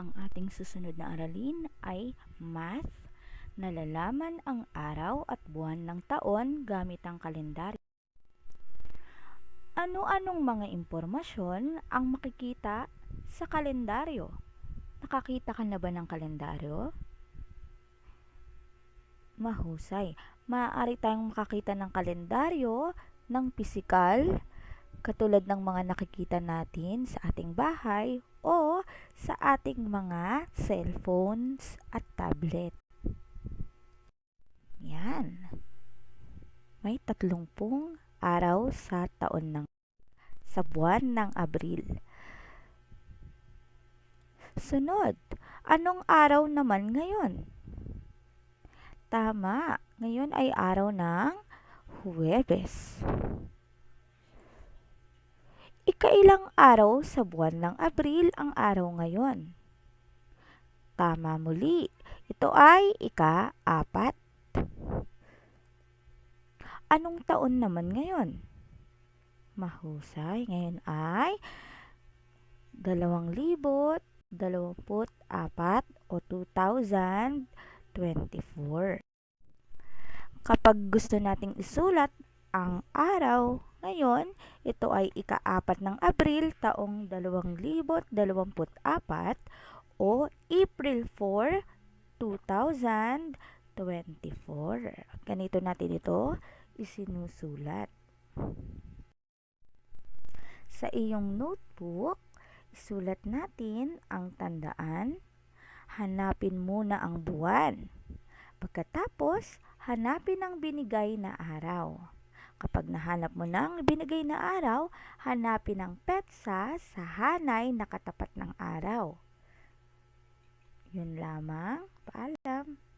Ang ating susunod na aralin ay Math, nalalaman ang araw at buwan ng taon gamit ang kalendaryo. Ano-anong mga impormasyon ang makikita sa kalendaryo? Nakakita ka na ba ng kalendaryo? Mahusay. Maaari tayong makakita ng kalendaryo ng pisikal, katulad ng mga nakikita natin sa ating bahay o sa ating mga cellphones at tablet. Yan. May 30 araw sa sa buwan ng Abril. Sunod, anong araw naman ngayon? Tama, ngayon ay araw ng Huwebes. Ikailang araw sa buwan ng Abril ang araw ngayon? Tama muli, ito ay ika-4. Anong taon naman ngayon? Mahusay, ngayon ay 2024 o 2024. Kapag gusto nating isulat ang araw ngayon, ito ay ika-4 ng Abril taong 2024 o April 4, 2024. Ganito natin ito isinusulat. Sa iyong notebook, isulat natin ang tandaan. Hanapin muna ang buwan. Pagkatapos, hanapin ang binigay na araw. Kapag nahanap mo na ang binigay na araw, hanapin ang petsa sa hanay na katapat ng araw. Yun lamang. Paalam.